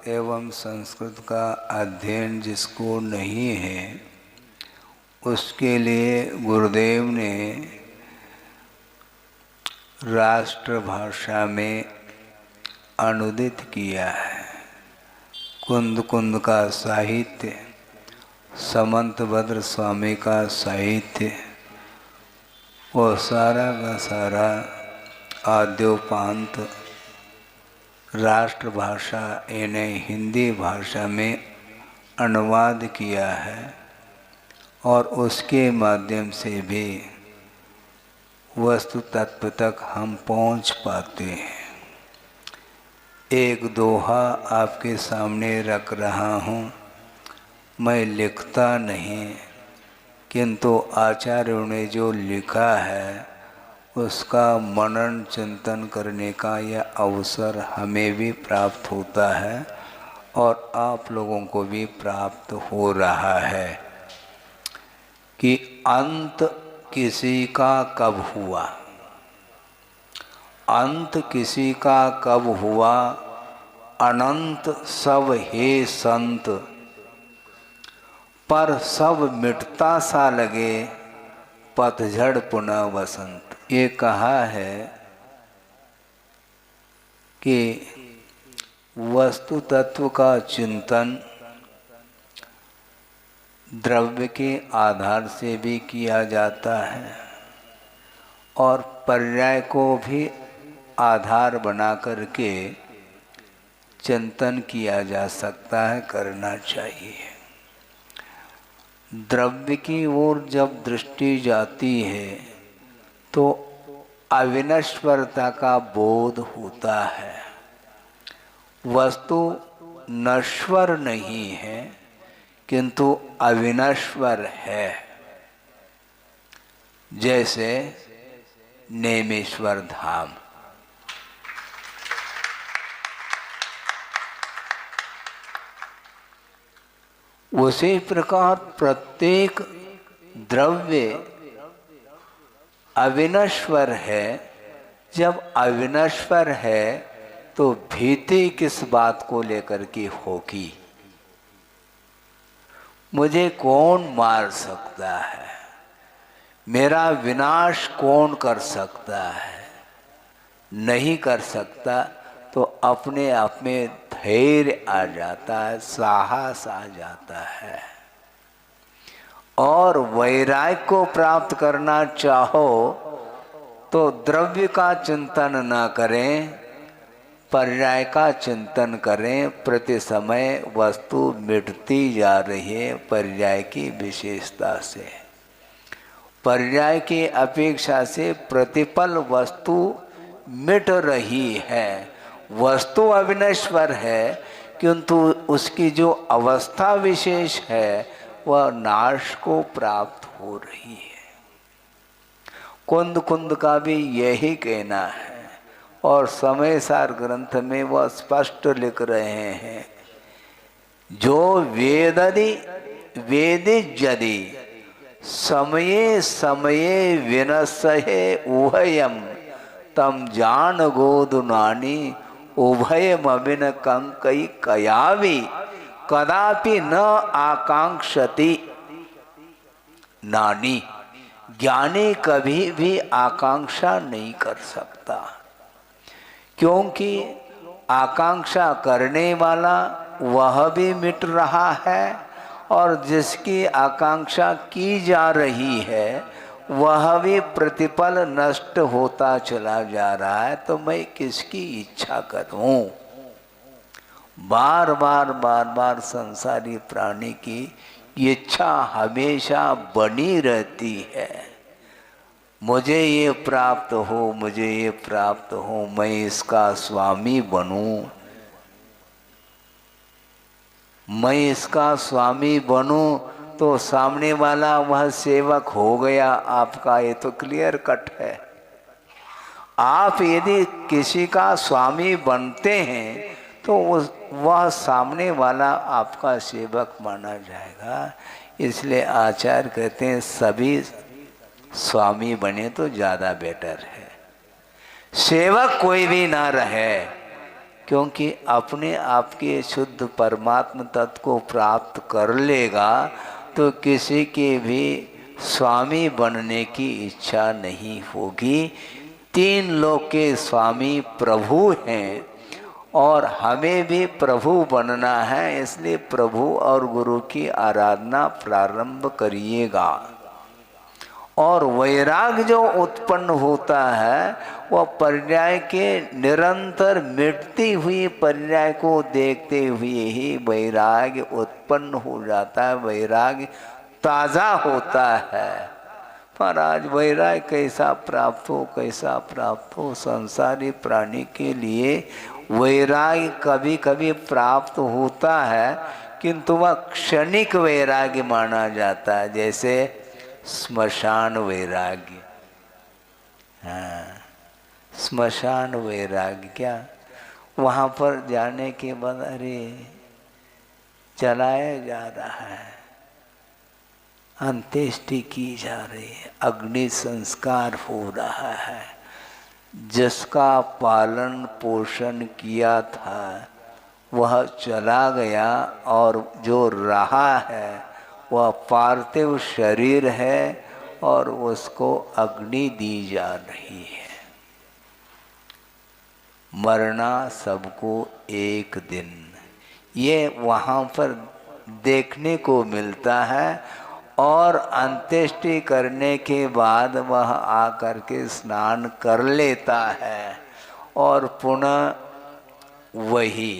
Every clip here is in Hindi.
एवं संस्कृत का अध्ययन जिसको नहीं है उसके लिए गुरुदेव ने राष्ट्रभाषा में अनुदित किया है। कुंद कुंद का साहित्य, समंतभद्र स्वामी का साहित्य, वो सारा का सारा आद्योपांत राष्ट्रभाषा यानी हिंदी भाषा में अनुवाद किया है और उसके माध्यम से भी वस्तु तत्व तक हम पहुंच पाते हैं। एक दोहा आपके सामने रख रहा हूँ। मैं लिखता नहीं, किंतु आचार्यों ने जो लिखा है उसका मनन चिंतन करने का यह अवसर हमें भी प्राप्त होता है और आप लोगों को भी प्राप्त हो रहा है कि अंत किसी का कब हुआ, अंत किसी का कब हुआ, अनंत सब हे संत, पर सब मिटता सा लगे, पतझड़ पुनः वसंत। ये कहा है कि वस्तु तत्व का चिंतन द्रव्य के आधार से भी किया जाता है और पर्याय को भी आधार बना करके चिंतन किया जा सकता है, करना चाहिए। द्रव्य की ओर जब दृष्टि जाती है तो अविनश्वरता का बोध होता है। वस्तु नश्वर नहीं है किंतु अविनश्वर है। जैसे नेमेश्वर धाम, उसी प्रकार प्रत्येक द्रव्य अविनश्वर है। जब अविनश्वर है तो भीति किस बात को लेकर के होगी? मुझे कौन मार सकता है, मेरा विनाश कौन कर सकता है? नहीं कर सकता। तो अपने आप में धैर्य आ जाता है, साहस आ जाता है। और वैराग्य को प्राप्त करना चाहो तो द्रव्य का चिंतन न करें, पर्याय का चिंतन करें। प्रति समय वस्तु मिटती जा रही है पर्याय की विशेषता से। पर्याय की अपेक्षा से प्रतिपल वस्तु मिट रही है। वस्तु अविनश्वर है किंतु उसकी जो अवस्था विशेष है वह नाश को प्राप्त हो रही है। कुंद कुंद का भी यही कहना है और समय सार ग्रंथ में वह स्पष्ट लिख रहे हैं, जो वेदि वेदिज्यदि समये समये विनश्ये उभयम तम जान गोदुनानी उभयमविन कंकई कयावि कदापि न आकांक्षति नानी। ज्ञानी कभी भी आकांक्षा नहीं कर सकता, क्योंकि आकांक्षा करने वाला वह भी मिट रहा है और जिसकी आकांक्षा की जा रही है वह भी प्रतिपल नष्ट होता चला जा रहा है। तो मैं किसकी इच्छा करूं? बार बार बार बार संसारी प्राणी की इच्छा हमेशा बनी रहती है। मुझे ये प्राप्त हो, मुझे ये प्राप्त हो, मैं इसका स्वामी बनूं, मैं इसका स्वामी बनूं। तो सामने वाला वह सेवक हो गया आपका, ये तो क्लियर कट है। आप यदि किसी का स्वामी बनते हैं तो वह सामने वाला आपका सेवक माना जाएगा। इसलिए आचार्य कहते हैं सभी स्वामी बने तो ज़्यादा बेटर है। सेवक कोई भी ना रहे, क्योंकि अपने आप के शुद्ध परमात्म तत्व को प्राप्त कर लेगा तो किसी के भी स्वामी बनने की इच्छा नहीं होगी। तीन लोक के स्वामी प्रभु हैं और हमें भी प्रभु बनना है, इसलिए प्रभु और गुरु की आराधना प्रारंभ करिएगा। और वैराग जो उत्पन्न होता है वह पर्याय के निरंतर मिटती हुई पर्याय को देखते हुए ही वैराग उत्पन्न हो जाता है, वैराग ताज़ा होता है। पर आज वैराग कैसा प्राप्त हो, कैसा प्राप्त हो? संसारी प्राणी के लिए वैराग कभी कभी प्राप्त होता है किंतु वह क्षणिक वैराग्य माना जाता है, जैसे स्मशान वैराग्य। हाँ, स्मशान वैराग्य क्या? वहाँ पर जाने के बाद अरे जलाया जा रहा है, अंत्येष्टि की जा रही है, अग्नि संस्कार हो रहा है, जिसका पालन पोषण किया था वह चला गया और जो रहा है वह पार्थिव शरीर है और उसको अग्नि दी जा रही है। मरना सबको एक दिन, ये वहाँ पर देखने को मिलता है। और अंत्येष्टि करने के बाद वह आकर के स्नान कर लेता है और पुनः वही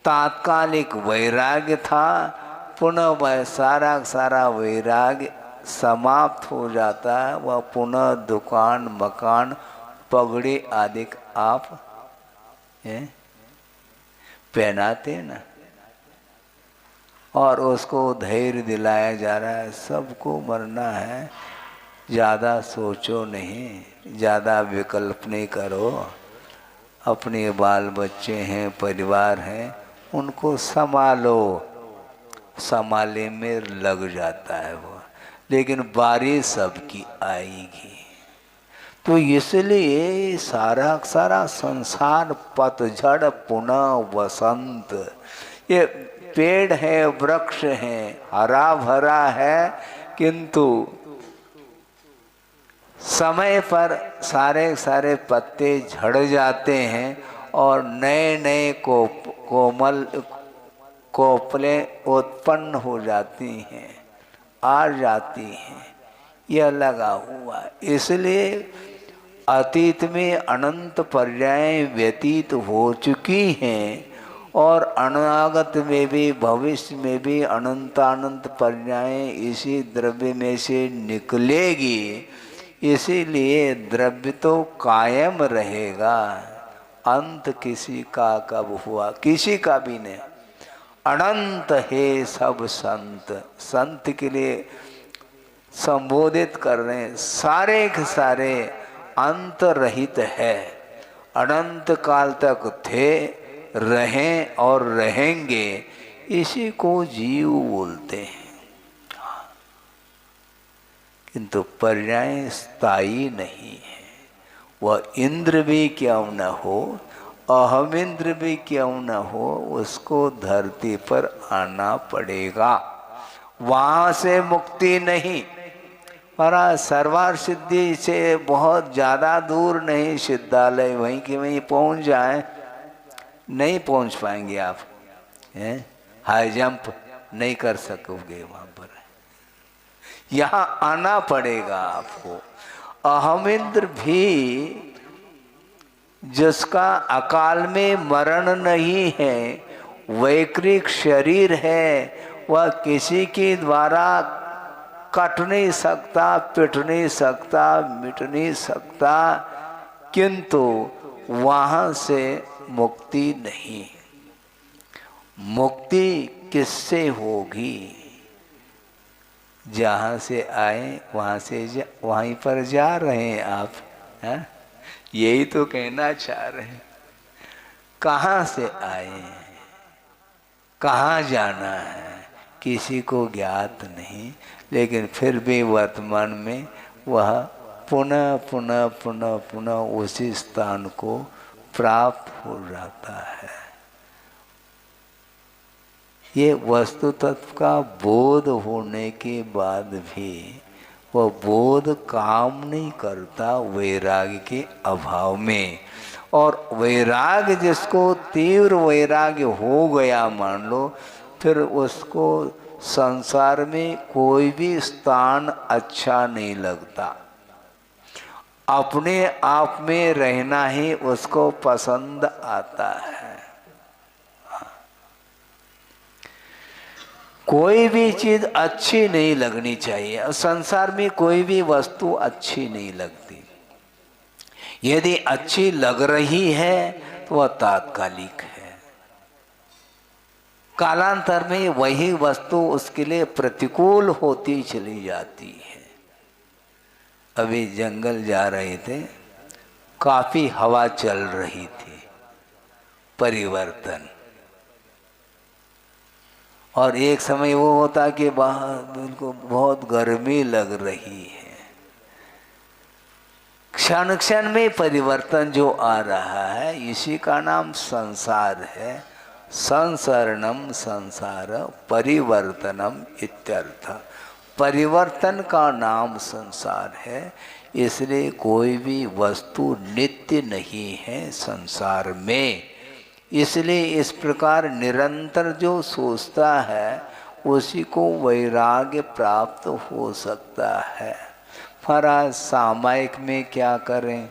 तात्कालिक वैराग्य था, पुनः वह सारा वैराग्य समाप्त हो जाता है। वह पुनः दुकान मकान पगड़ी आदि आप पहनाते ना, और उसको धैर्य दिलाया जा रहा है सबको मरना है, ज़्यादा सोचो नहीं, ज़्यादा विकल्प नहीं करो, अपने बाल बच्चे हैं, परिवार हैं, उनको संभालो। संभाले में लग जाता है वो, लेकिन बारी सबकी आएगी। तो इसलिए सारा संसार पतझड़ पुनः वसंत, ये पेड़ है, वृक्ष है, हरा भरा है, किंतु समय पर सारे पत्ते झड़ जाते हैं और नए कोमल कोपलें उत्पन्न हो जाती हैं, आ जाती हैं। यह लगा हुआ, इसलिए अतीत में अनंत पर्याय व्यतीत हो चुकी हैं और अनागत में भी भविष्य में भी अनंत पर्याय इसी द्रव्य में से निकलेगी। इसीलिए द्रव्य तो कायम रहेगा, अंत किसी का कब हुआ? किसी का भी नहीं। अनंत है सब संत, संत के लिए संबोधित कर रहे हैं, सारे के सारे अंत रहित है, अनंत काल तक थे, रहें और रहेंगे, इसी को जीव बोलते हैं। किंतु पर्याय स्थायी नहीं है। वह इंद्र भी क्यों न हो, अहम इंद्र भी क्यों न हो, उसको धरती पर आना पड़ेगा, वहाँ से मुक्ति नहीं। पर सर्वार सिद्धि से बहुत ज़्यादा दूर नहीं, सिद्धालय वहीं के वहीं पहुँच जाए, नहीं पहुँच पाएंगे आप, हाई जंप नहीं कर सकोगे वहाँ पर, यहाँ आना पड़ेगा आपको। अहम इंद्र भी जिसका अकाल में मरण नहीं है, वैकृत शरीर है, वह किसी के द्वारा कट नहीं सकता, पिट नहीं सकता, मिट नहीं सकता, किंतु वहाँ से मुक्ति नहीं। मुक्ति किससे होगी? जहाँ से आए वहाँ से वहीं पर जा रहे हैं आप, हैं? यही तो कहना चाह रहे हैं। कहाँ से आए, कहाँ जाना है, किसी को ज्ञात नहीं, लेकिन फिर भी वर्तमान में वह पुनः उसी स्थान को प्राप्त हो जाता है। ये वस्तु तत्व का बोध होने के बाद भी वह बोध काम नहीं करता वैराग्य के अभाव में। और वैराग्य जिसको तीव्र वैराग्य हो गया मान लो, फिर उसको संसार में कोई भी स्थान अच्छा नहीं लगता। अपने आप में रहना ही उसको पसंद आता है। कोई भी चीज अच्छी नहीं लगनी चाहिए। संसार में कोई भी वस्तु अच्छी नहीं लगती। यदि अच्छी लग रही है तो वह तात्कालिक है। कालांतर में वही वस्तु उसके लिए प्रतिकूल होती चली जाती है। अभी जंगल जा रहे थे, काफी हवा चल रही थी, परिवर्तन। और एक समय वो होता कि बाहर उनको बहुत गर्मी लग रही है। क्षण क्षण में परिवर्तन जो आ रहा है, इसी का नाम संसार है। संसरणम संसार परिवर्तनम इत्यर्थ। परिवर्तन का नाम संसार है। इसलिए कोई भी वस्तु नित्य नहीं है संसार में। इसलिए इस प्रकार निरंतर जो सोचता है उसी को वैराग्य प्राप्त हो सकता है। महाराज सामायिक में क्या करें?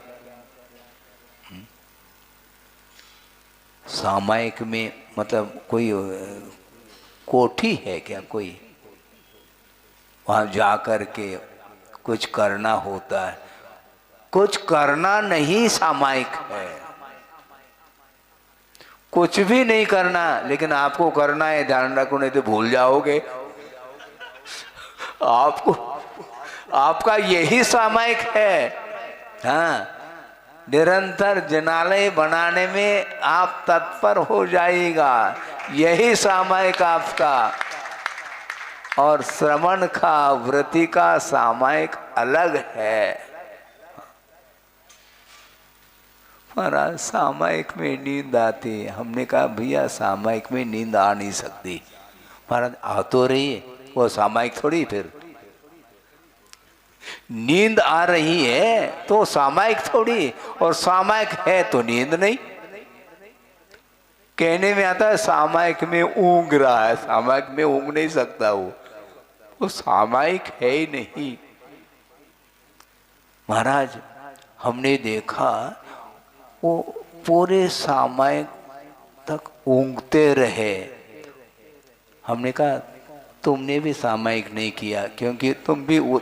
सामायिक में मतलब कोई कोठी है क्या? कोई वहां जा कर के कुछ करना होता है? कुछ करना नहीं सामायिक है। कुछ भी नहीं करना, लेकिन आपको करना है, ध्यान रखो, नहीं तो भूल जाओगे। आपको आपका यही सामायिक है। हाँ, निरंतर जिनालय बनाने में आप तत्पर हो जाएगा, यही सामायिक आपका। और श्रवण का वृत्ति का सामायिक अलग है। महाराज सामायिक में नींद आती है। हमने कहा भैया सामायिक में नींद आ नहीं सकती। महाराज आ तो रही है, वो सामायिक थोड़ी। फिर नींद आ रही है तो सामायिक थोड़ी, और सामायिक है तो नींद नहीं। कहने में आता है सामायिक में ऊँग रहा है, सामायिक में ऊँग नहीं सकता वो सामायिक है ही नहीं। महाराज हमने देखा वो पूरे सामायिक तक ऊँगते रहे। हमने कहा तुमने भी सामायिक नहीं किया, क्योंकि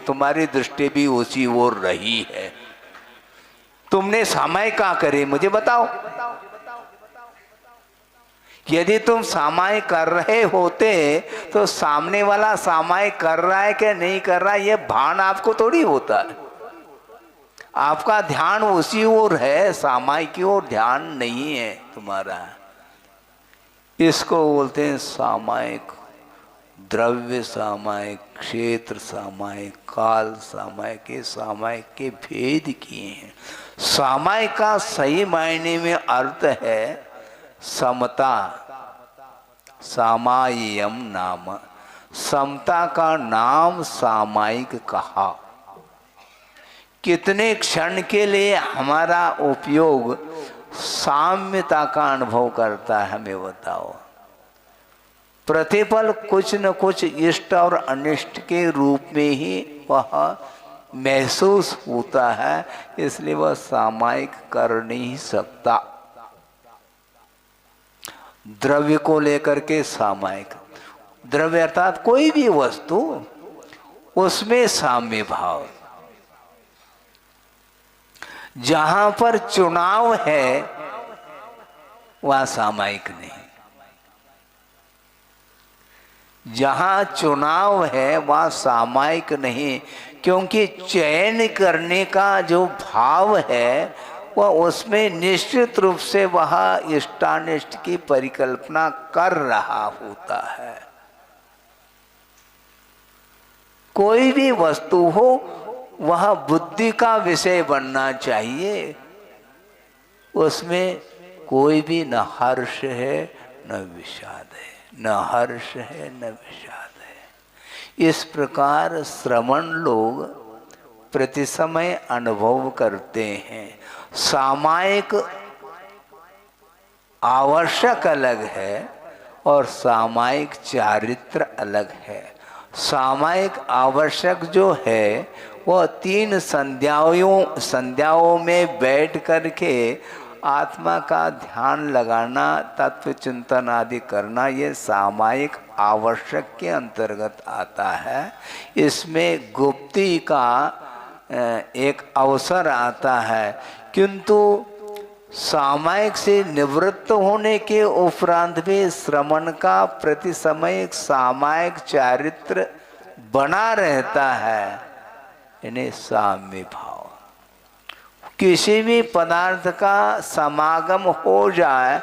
तुम्हारी दृष्टि भी उसी ओर रही है। तुमने सामायिक क्या करे मुझे बताओ। यदि तुम सामायिक कर रहे होते तो सामने वाला सामायिक कर रहा है कि नहीं कर रहा है ये भान आपको थोड़ी होता है। आपका ध्यान उसी ओर है, सामायिक की ओर ध्यान नहीं है तुम्हारा। इसको बोलते हैं सामायिक। द्रव्य सामायिक, क्षेत्र सामायिक, काल सामायिक, ये सामायिक के भेद किए हैं। सामायिक का सही मायने में अर्थ है समता। सामायियम नाम, समता का नाम सामायिक कहा। कितने क्षण के लिए हमारा उपयोग साम्यता का अनुभव करता है हमें बताओ। प्रतिपल कुछ न कुछ इष्ट और अनिष्ट के रूप में ही वह महसूस होता है, इसलिए वह सामायिक कर नहीं सकता। द्रव्य को लेकर के सामायिक, द्रव्य अर्थात कोई भी वस्तु, उसमें साम्य भाव। जहां पर चुनाव है वह सामायिक नहीं। जहां चुनाव है वह सामायिक नहीं, क्योंकि चयन करने का जो भाव है वह उसमें निश्चित रूप से वह इष्टानिष्ट की परिकल्पना कर रहा होता है। कोई भी वस्तु हो वह बुद्धि का विषय बनना चाहिए। उसमें कोई भी न हर्ष है न विषाद है, न हर्ष है न विषाद है। इस प्रकार श्रवण लोग प्रति समय अनुभव करते हैं। सामायिक आवश्यक अलग है और सामायिक चारित्र अलग है। सामायिक आवश्यक जो है वह 3 संध्याओं में बैठ करके आत्मा का ध्यान लगाना, तत्व चिंतन आदि करना, ये सामायिक आवश्यक के अंतर्गत आता है। इसमें गुप्ती का एक अवसर आता है, किंतु सामायिक से निवृत्त होने के उपरांत भी श्रवण का प्रति समय एक सामायिक चारित्र बना रहता है, इन्हें साम्य भाव। किसी भी पदार्थ का समागम हो जाए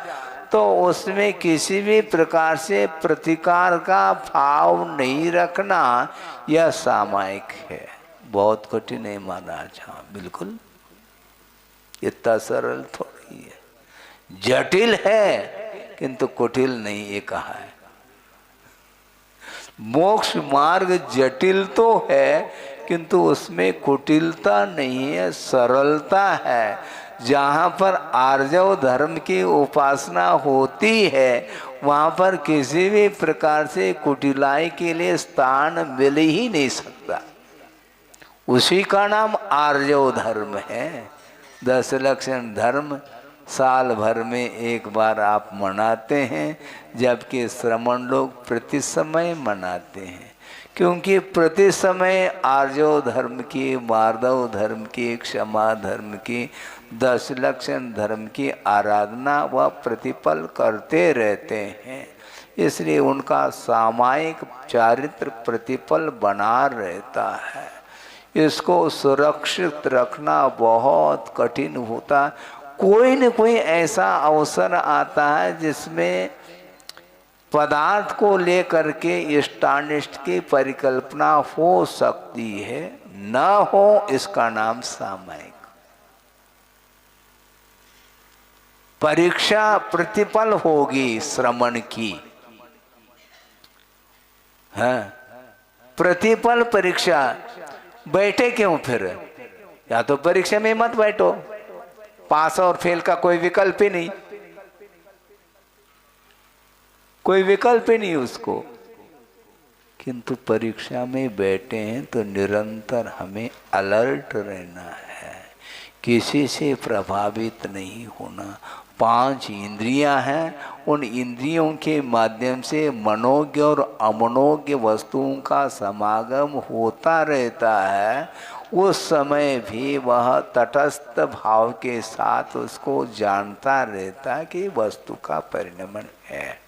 तो उसमें किसी भी प्रकार से प्रतिकार का भाव नहीं रखना, यह सामायिक है। बहुत कठिन है महाराज, हाँ बिल्कुल, इतना सरल थोड़ी है, जटिल है किंतु कुटिल नहीं, ये कहा है। मोक्ष मार्ग जटिल तो है किंतु उसमें कुटिलता नहीं है, सरलता है। जहाँ पर आर्जव धर्म की उपासना होती है वहाँ पर किसी भी प्रकार से कुटिलाई के लिए स्थान मिल ही नहीं सकता। उसी का नाम आर्जव धर्म है। 10 लक्षण धर्म साल भर में एक बार आप मनाते हैं, जबकि श्रमण लोग प्रति समय मनाते हैं, क्योंकि प्रति समय आर्जव धर्म की, मार्दव धर्म की, क्षमा धर्म की, 10 लक्षण धर्म की आराधना व प्रतिपल करते रहते हैं। इसलिए उनका सामायिक चारित्र प्रतिपल बना रहता है। इसको सुरक्षित रखना बहुत कठिन होता। कोई न कोई ऐसा अवसर आता है जिसमें पदार्थ को लेकर के इष्टानिष्ट की परिकल्पना हो सकती है, न हो इसका नाम सामायिक। परीक्षा प्रतिपल होगी श्रवण की, है प्रतिपल परीक्षा। बैठे क्यों फिर? या तो परीक्षा में मत बैठो, पास और फेल का कोई विकल्प ही नहीं, कोई विकल्प ही नहीं उसको। किंतु परीक्षा में बैठे हैं तो निरंतर हमें अलर्ट रहना है, किसी से प्रभावित नहीं होना। 5 इंद्रियां हैं, उन इंद्रियों के माध्यम से मनोज्ञ और अमनोज्ञ वस्तुओं का समागम होता रहता है। उस समय भी वह तटस्थ भाव के साथ उसको जानता रहता है कि वस्तु का परिणमन है,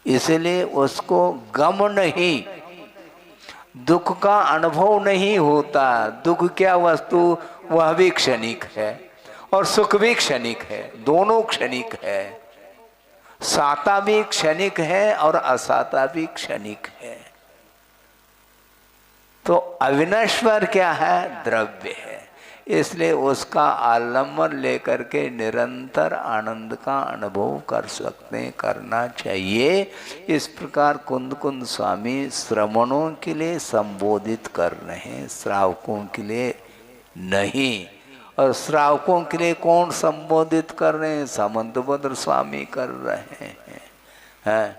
इसलिए उसको गम नहीं, दुख का अनुभव नहीं होता। दुख क्या वस्तु, वह भी क्षणिक है और सुख भी क्षणिक है, दोनों क्षणिक है। साता भी क्षणिक है और असाता भी क्षणिक है। तो अविनश्वर क्या है? द्रव्य है। इसलिए उसका आलम्बन लेकर के निरंतर आनंद का अनुभव कर सकते हैं, करना चाहिए। इस प्रकार कुंद कुंद स्वामी श्रवणों के लिए संबोधित कर रहे हैं, श्रावकों के लिए नहीं। और श्रावकों के लिए कौन संबोधित कर रहे हैं? सामंतभद्र स्वामी कर रहे हैं।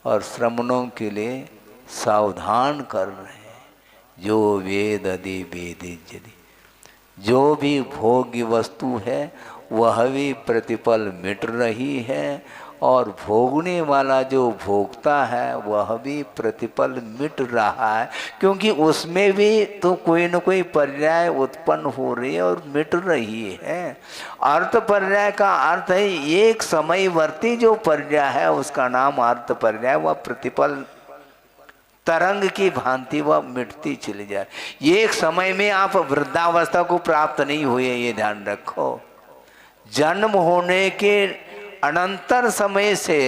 और श्रवणों के लिए सावधान कर रहे हैं। जो वेद अदि वेदि यदि, जो भी भोग्य वस्तु है वह भी प्रतिपल मिट रही है, और भोगने वाला जो भोगता है वह भी प्रतिपल मिट रहा है, क्योंकि उसमें भी तो कोई न कोई पर्याय उत्पन्न हो रही है और मिट रही है। अर्थ पर्याय का अर्थ है एक समयवर्ती जो पर्याय है उसका नाम अर्थ पर्याय, वह प्रतिपल तरंग की भांति वह मिटती चली जाए। एक समय में आप वृद्धावस्था को प्राप्त नहीं हुए, ये ध्यान रखो। जन्म होने के अनंतर समय से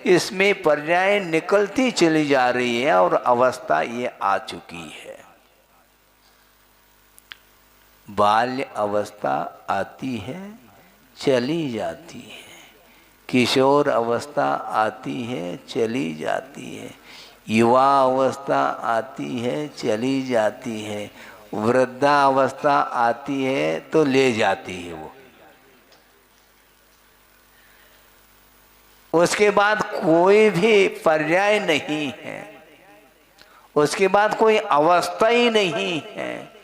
इसमें पर्याय निकलती चली जा रही है और अवस्था ये आ चुकी है। बाल्य अवस्था आती है, चली जाती है, किशोर अवस्था आती है, चली जाती है, युवा अवस्था आती है, चली जाती है, वृद्धा अवस्था आती है तो ले जाती है वो। उसके बाद कोई भी पर्याय नहीं है, उसके बाद कोई अवस्था ही नहीं है,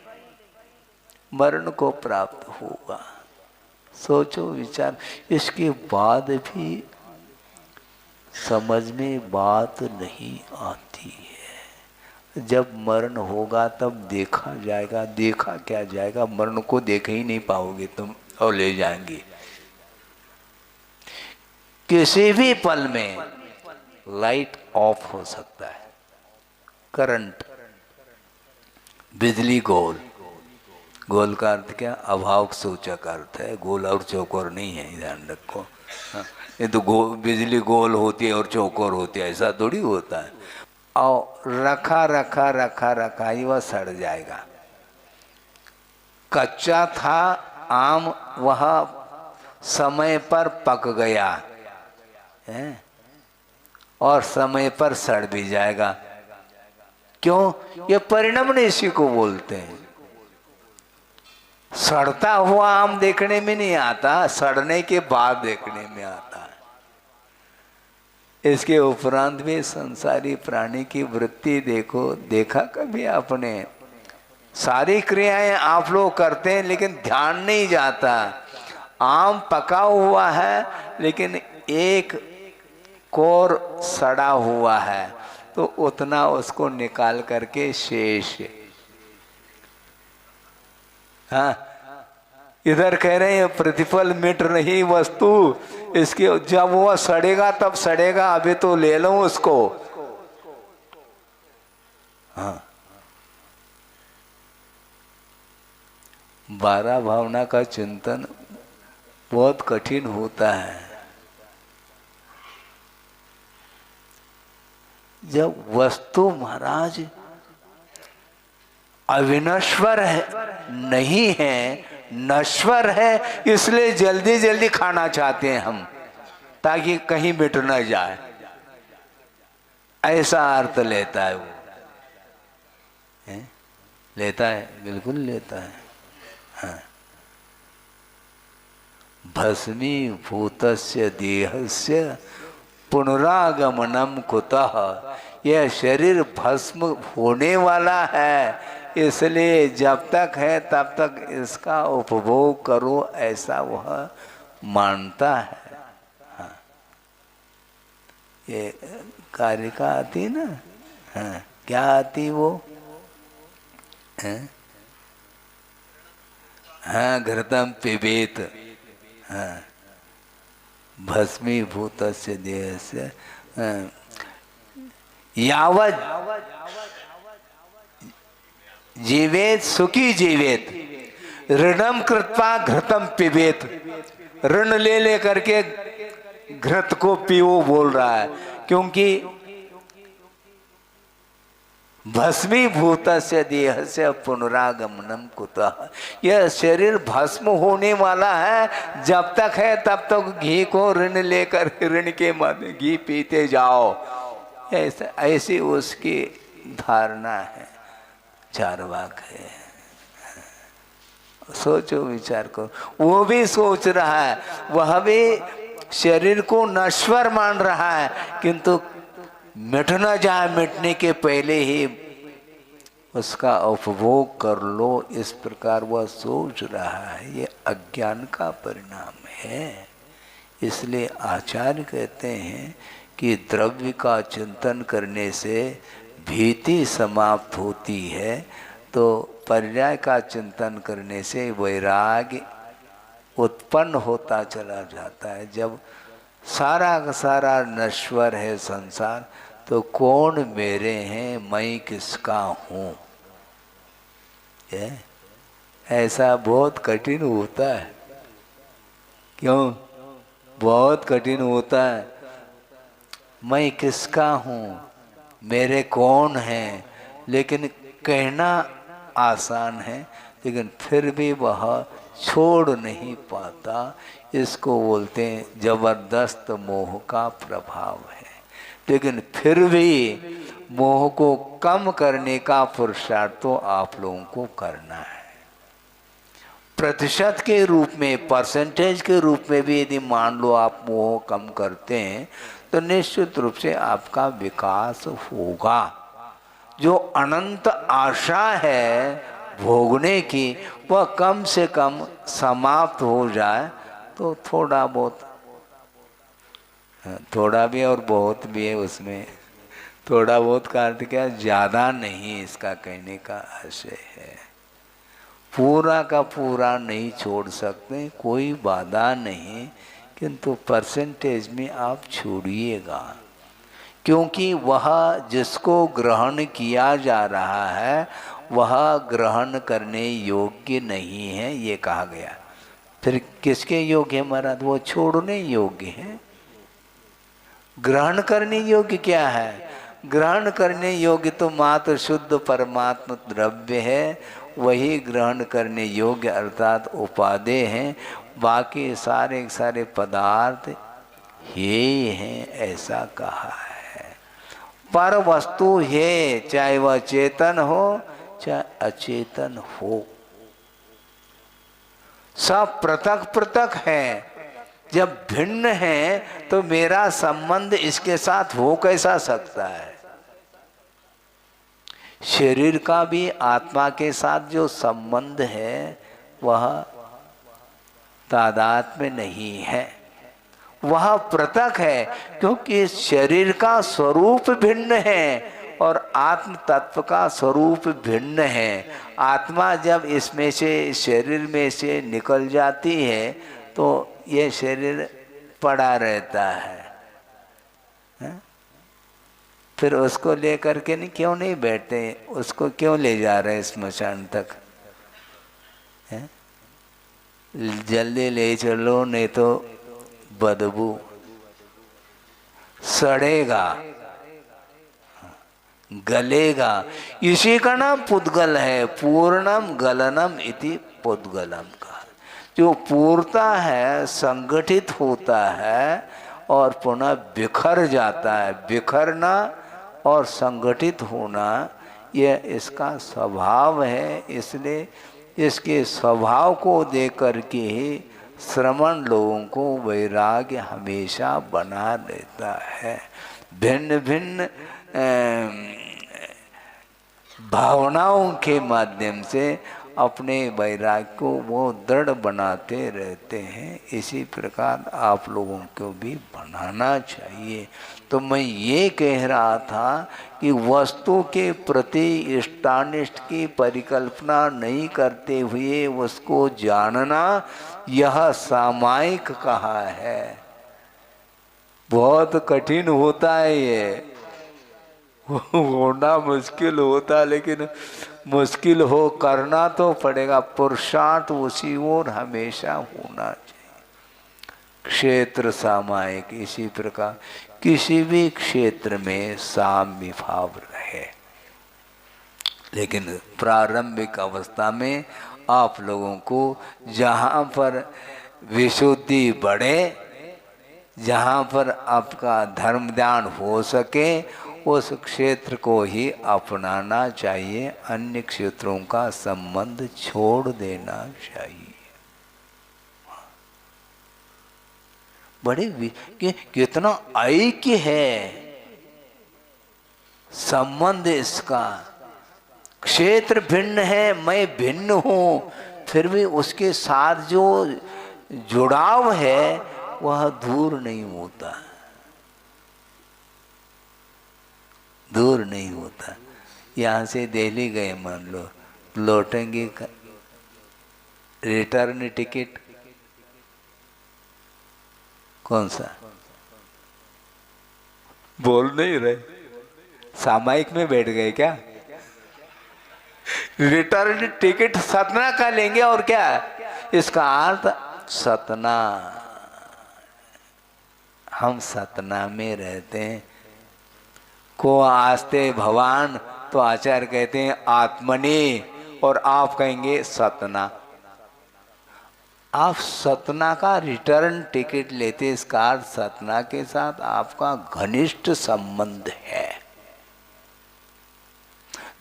मरण को प्राप्त होगा। सोचो विचार, इसके बाद भी समझ में बात नहीं आती है। जब मरण होगा तब देखा जाएगा। देखा क्या जाएगा, मरण को देख ही नहीं पाओगे तुम और ले जाएंगे। किसी भी पल में लाइट ऑफ हो सकता है, करंट, बिजली गोल, गोल का अर्थ क्या, अभाव सूचक अर्थ है, गोल और चौकोर नहीं है, ध्यान रखो। हाँ, ये तो बिजली गोल होती है और चौकोर होती है, ऐसा थोड़ी होता है। और रखा रखा रखा रखा ही वह सड़ जाएगा। कच्चा था आम, वह समय पर पक गया है और समय पर सड़ भी जाएगा। क्यों? ये परिणाम इसी को बोलते हैं। सड़ता हुआ आम देखने में नहीं आता, सड़ने के बाद देखने में आता है। इसके उपरांत भी संसारी प्राणी की वृत्ति देखो, देखा कभी आपने? सारी क्रियाएं आप लोग करते हैं लेकिन ध्यान नहीं जाता। आम पका हुआ है लेकिन एक कोर सड़ा हुआ है, तो उतना उसको निकाल करके शेष। हाँ, इधर कह रहे हैं प्रतिफल मिट रही वस्तु, इसके जब वो सड़ेगा तब सड़ेगा, अभी तो ले लो उसको। हाँ, 12 भावना का चिंतन बहुत कठिन होता है। जब वस्तु महाराज अविनश्वर है, नहीं है, नश्वर है, इसलिए जल्दी जल्दी खाना चाहते हैं हम, ताकि कहीं मिट न जाए, ऐसा अर्थ लेता है वो। लेता है, बिल्कुल लेता है। हाँ। भस्मीभूतस्य देहस्य पुनरागमनम कुतः। यह शरीर भस्म होने वाला है, इसलिए जब तक है तब तक इसका उपभोग करो, ऐसा वह मानता है। हाँ। ये कारिका आती ना, हाँ, क्या आती वो? हाँ, घृतम पिबेत। हाँ, भस्मीभूतस्य देहस्य यावत् जीवेत सुखी जीवेत, ऋणम कृत्वा घृतम पिबेत। ऋण ले ले करके घृत को पियो बोल रहा है, क्योंकि भस्मीभूतस्य देहस्य पुनरागमनम कुतः। यह शरीर भस्म होने वाला है, जब तक है तब तक घी को ऋण लेकर ऋण के माध्यम घी पीते जाओ, ऐसी उसकी धारणा है, चार्वाक है। सोचो, विचार करो। वो भी सोच रहा है, वह भी शरीर को नश्वर मान रहा है, किंतु मिट न जाए, मिटने के पहले ही उसका उपभोग कर लो, इस प्रकार वह सोच रहा है। ये अज्ञान का परिणाम है। इसलिए आचार्य कहते हैं कि द्रव्य का चिंतन करने से भीति समाप्त होती है, तो पर्याय का चिंतन करने से वैराग्य उत्पन्न होता चला जाता है। जब सारा का सारा नश्वर है संसार, तो कौन मेरे हैं, मैं किसका हूँ? ऐसा बहुत कठिन होता है। क्यों? बहुत कठिन होता है। मैं किसका हूँ, मेरे कौन हैं, लेकिन कहना आसान है, लेकिन फिर भी वह छोड़ नहीं पाता। इसको बोलते हैं जबरदस्त मोह का प्रभाव है। लेकिन फिर भी मोह को कम करने का पुरुषार्थ तो आप लोगों को करना है। प्रतिशत के रूप में, परसेंटेज के रूप में भी यदि मान लो आप मोह कम करते हैं तो निश्चित रूप से आपका विकास होगा। जो अनंत आशा है भोगने की वह कम से कम समाप्त हो जाए तो थोड़ा बहुत, थोड़ा भी और बहुत भी है उसमें, थोड़ा बहुत का अर्थ क्या, ज़्यादा नहीं, इसका कहने का आशय है। पूरा का पूरा नहीं छोड़ सकते, कोई बाधा नहीं, किंतु परसेंटेज में आप छोड़िएगा। क्योंकि वह जिसको ग्रहण किया जा रहा है वह ग्रहण करने योग्य नहीं है, ये कहा गया। फिर किसके योग्य है महाराज? वो छोड़ने योग्य है। ग्रहण करने योग्य क्या है? ग्रहण करने योग्य तो मात्र शुद्ध परमात्मा द्रव्य है, वही ग्रहण करने योग्य अर्थात उपादेय हैं। बाकी सारे सारे पदार्थ ये हैं, ऐसा कहा है। पर वस्तु है, चाहे वह चेतन हो चाहे अचेतन हो, सब पृथक पृथक है। जब भिन्न है तो मेरा संबंध इसके साथ हो कैसा सकता है? शरीर का भी आत्मा के साथ जो संबंध है वह तादात्म्य नहीं है, वह पृथक है। क्योंकि शरीर का स्वरूप भिन्न है और आत्म तत्व का स्वरूप भिन्न है। आत्मा जब इसमें से, शरीर में से निकल जाती है तो ये शरीर पड़ा रहता है, फिर उसको लेकर के नहीं, क्यों नहीं बैठते? उसको क्यों ले जा रहे हैं स्मशान तक? जल्दी ले चलो, नहीं तो बदबू सड़ेगा, गलेगा। इसी का नाम पुद्गल है। पूर्णम गलनम इति पुद्गलम का। जो पूर्णता है, संगठित होता है और पुनः बिखर जाता है। बिखरना और संगठित होना यह इसका स्वभाव है। इसलिए इसके स्वभाव को देख कर के ही श्रमण लोगों को वैराग्य हमेशा बना रहता है। भिन्न भिन्न भावनाओं के माध्यम से अपने वैराग्य को वो दृढ़ बनाते रहते हैं। इसी प्रकार आप लोगों को भी बनाना चाहिए। तो मैं ये कह रहा था कि वस्तु के प्रति इष्टानिष्ट की परिकल्पना नहीं करते हुए उसको जानना, यह सामायिक कहा है। बहुत कठिन होता है, ये होना मुश्किल होता, लेकिन मुश्किल हो करना तो पड़ेगा। पुरुषार्थ उसी ओर हमेशा होना चाहिए। क्षेत्र सामायिक, इसी प्रकार किसी भी क्षेत्र में साम्य भाव रहे। लेकिन प्रारंभिक अवस्था में आप लोगों को जहाँ पर विशुद्धि बढ़े, जहाँ पर आपका धर्म ध्यान हो सके, उस क्षेत्र को ही अपनाना चाहिए। अन्य क्षेत्रों का संबंध छोड़ देना चाहिए। बड़े कितना ऐक्य है संबंध इसका। क्षेत्र भिन्न है, मैं भिन्न हूँ, फिर भी उसके साथ जो जुड़ाव है वह दूर नहीं होता, दूर नहीं होता। यहाँ से दिल्ली गए, मान लो, लौटेंगे, रिटर्न टिकट कौन सा? बोल नहीं रहे, सामायिक में बैठ गए क्या? रिटर्न टिकट सतना का लेंगे और क्या इसका अर्थ? सतना, हम सतना में रहते हैं। को आस्ते भगवान, तो आचार्य कहते हैं आत्मनि, और आप कहेंगे सतना। आप सतना का रिटर्न टिकट लेते, इसका अर्थ सतना के साथ आपका घनिष्ठ संबंध है।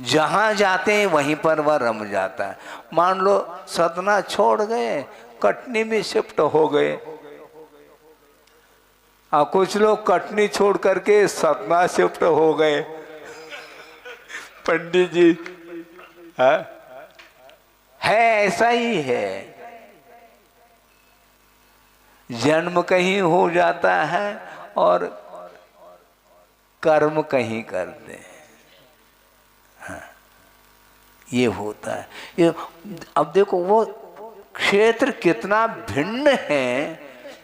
जहां जाते हैं वहीं पर वह रम जाता है। मान लो सतना छोड़ गए, कटनी में शिफ्ट हो गए, और कुछ लोग कटनी छोड़ करके सतना शिफ्ट हो गए। पंडित जी है ऐसा ही है, जन्म कहीं हो जाता है और कर्म कहीं करते हैं। ये होता है। ये अब देखो वो क्षेत्र कितना भिन्न है,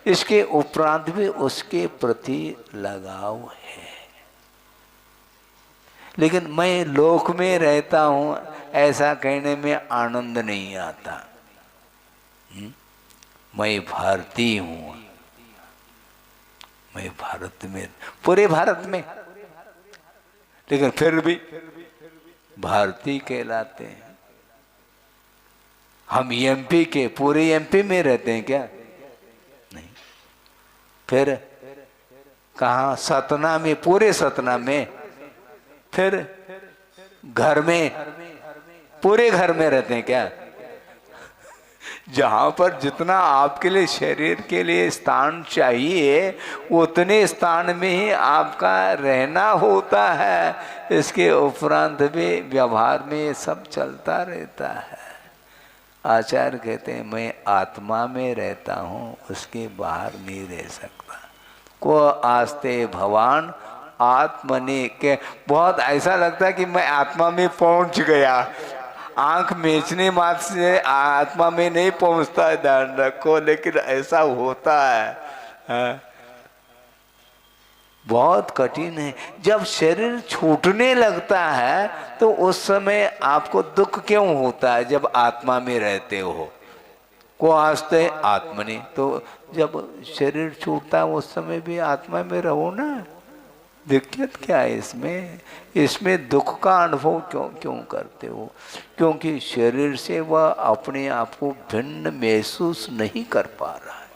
इसके उपरांत भी उसके प्रति लगाव है। लेकिन मैं लोक में रहता हूं ऐसा कहने में आनंद नहीं आता। मैं भारतीय हूं, मैं भारत में, पूरे भारत में, लेकिन फिर भी भारतीय कहलाते हैं। हम एमपी के, पूरे एमपी में रहते हैं क्या? नहीं। फिर कहाँ? सतना में, पूरे सतना में। फिर घर में, पूरे घर में रहते हैं क्या? जहां पर जितना आपके लिए, शरीर के लिए स्थान चाहिए, उतने स्थान में ही आपका रहना होता है। इसके उपरांत भी व्यवहार में सब चलता रहता है। आचार्य कहते हैं मैं आत्मा में रहता हूँ, उसके बाहर नहीं रह सकता। को आस्ते भवान आत्मनि के, बहुत ऐसा लगता है कि मैं आत्मा में पहुंच गया। आंख बेचने मात्र से आत्मा में नहीं पहुंचता है, ध्यान रखो, लेकिन ऐसा होता है। बहुत कठिन है। जब शरीर छूटने लगता है तो उस समय आपको दुख क्यों होता है? जब आत्मा में रहते हो, को आस्ते आत्मनि, तो जब शरीर छूटता है उस समय भी आत्मा में रहो ना। दिक्कत क्या है इसमें? इसमें दुख का अनुभव क्यों करते हो? क्योंकि शरीर से वह अपने आप को भिन्न महसूस नहीं कर पा रहा है।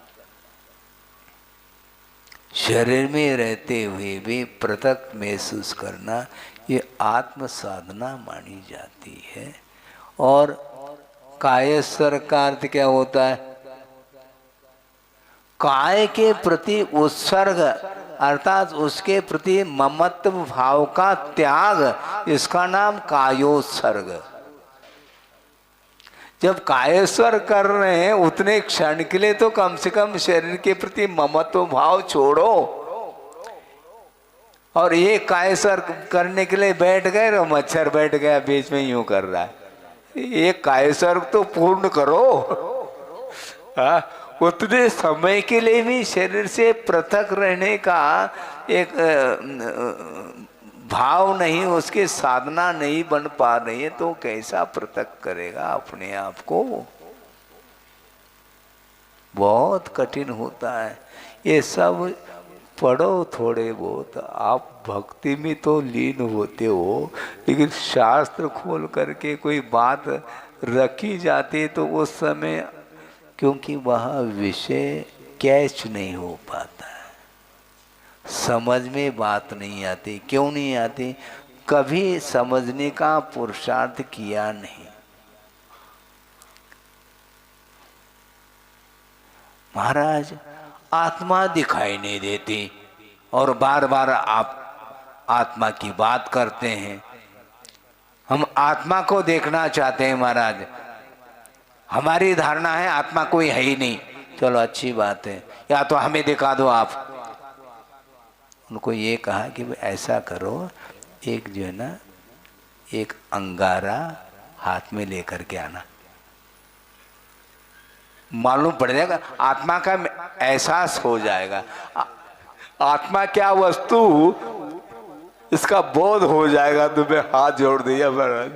शरीर में रहते हुए भी पृथक महसूस करना, ये आत्म साधना मानी जाती है। और कायस्वर का अर्थ क्या होता है? काय के प्रति उत्सर्ग, अर्थात उसके प्रति ममत्व भाव का त्याग, इसका नाम कायोत्सर्ग। जब कायेश्वर कर रहे हैं उतने क्षण के लिए तो कम से कम शरीर के प्रति ममत्व भाव छोड़ो। और ये कायेश्वर करने के लिए बैठ गए और मच्छर बैठ गया बीच में, यूं कर रहा है। ये कायेश्वर तो पूर्ण करो। उतने समय के लिए भी शरीर से पृथक रहने का एक भाव नहीं, उसके साधना नहीं बन पा रही है, तो कैसा पृथक करेगा अपने आप को? बहुत कठिन होता है। ये सब पढ़ो थोड़े बहुत, आप भक्ति में तो लीन होते हो, लेकिन शास्त्र खोल करके कोई बात रखी जाती तो उस समय, क्योंकि वह विषय कैच नहीं हो पाता है, समझ में बात नहीं आती। क्यों नहीं आती? कभी समझने का पुरुषार्थ किया नहीं। महाराज आत्मा दिखाई नहीं देती और बार बार आप आत्मा की बात करते हैं। हम आत्मा को देखना चाहते हैं महाराज। हमारी धारणा है आत्मा कोई है ही नहीं। चलो अच्छी बात है, या तो हमें दिखा दो आप। उनको ये कहा कि ऐसा करो, एक जो है ना, एक अंगारा हाथ में लेकर के आना, मालूम पड़ जाएगा, आत्मा का एहसास हो जाएगा। आत्मा क्या वस्तु, इसका बोध हो जाएगा। तुम्हें हाथ जोड़ दिया महाराज,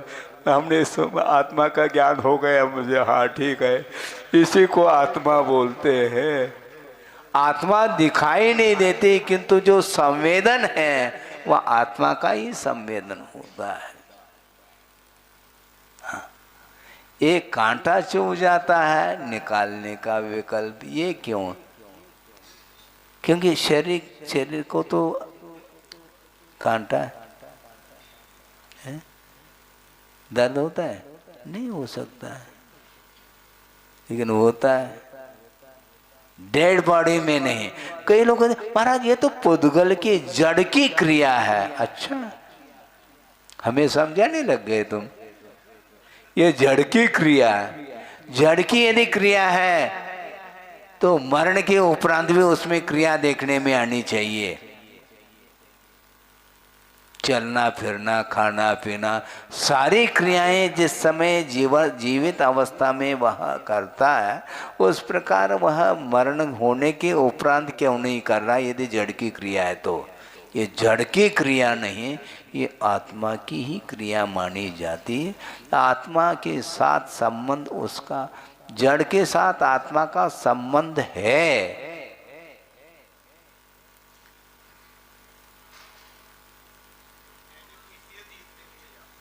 हमने आत्मा का ज्ञान हो गया मुझे। हाँ ठीक है, इसी को आत्मा बोलते हैं। आत्मा दिखाई नहीं देती, किंतु जो संवेदन है वह आत्मा का ही संवेदन होता है। हाँ। एक कांटा चुभ जाता है, निकालने का विकल्प, ये क्यों? क्योंकि शरीर को तो कांटा है, दर्द होता है? नहीं हो सकता है, लेकिन होता है डेड बॉडी में नहीं। कई लोग कहते महाराज ये तो पुद्गल की जड़ की क्रिया है। अच्छा, हमें समझाने लग गए तुम? ये जड़ की क्रिया है। जड़ की यदि क्रिया है तो मरण के उपरांत भी उसमें क्रिया देखने में आनी चाहिए। चलना फिरना, खाना पीना, सारी क्रियाएं जिस समय जीवित अवस्था में वह करता है, उस प्रकार वह मरण होने के उपरांत क्यों नहीं कर रहा? यदि जड़ की क्रिया है तो ये जड़ की क्रिया नहीं, ये आत्मा की ही क्रिया मानी जाती है। आत्मा के साथ संबंध उसका, जड़ के साथ आत्मा का संबंध है।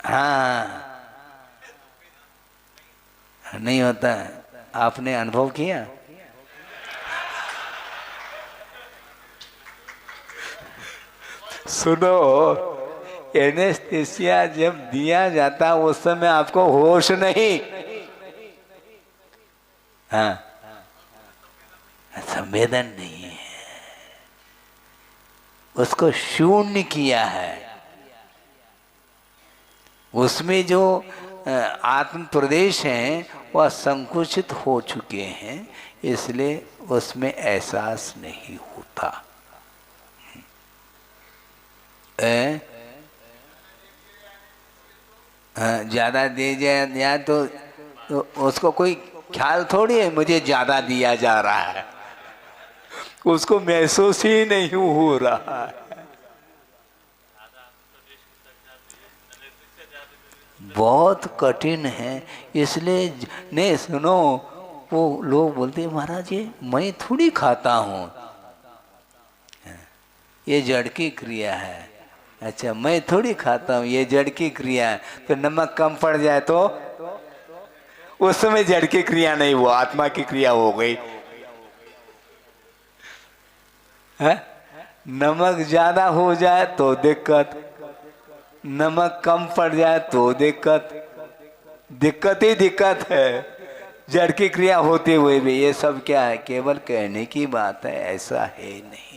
हाँ, नहीं होता है। आपने अनुभव किया? सुनो, एनेस्थेसिया जब दिया जाता उस समय आपको होश नहीं, हाँ, संवेदन नहीं है, उसको शून्य किया है। उसमें जो आत्म प्रदेश हैं वह संकुचित हो चुके हैं, इसलिए उसमें एहसास नहीं होता। ज्यादा दे जाए तो उसको कोई ख्याल थोड़ी है मुझे ज्यादा दिया जा रहा है, उसको महसूस ही नहीं हो रहा है। बहुत कठिन है, इसलिए नहीं, सुनो, वो लोग बोलते हैं महाराज ये मैं थोड़ी खाता हूँ, ये जड़ की क्रिया है। अच्छा, मैं थोड़ी खाता हूँ, ये जड़ की क्रिया है। तो नमक कम पड़ जाए तो उस समय जड़ की क्रिया नहीं, वो आत्मा की क्रिया हो गई है। नमक ज्यादा हो जाए तो दिक्कत, नमक कम पड़ जाए तो दिक्कत, दिक्कत ही दिक्कत है। जड़ की क्रिया होते हुए भी ये सब क्या है? केवल कहने की बात है, ऐसा है नहीं।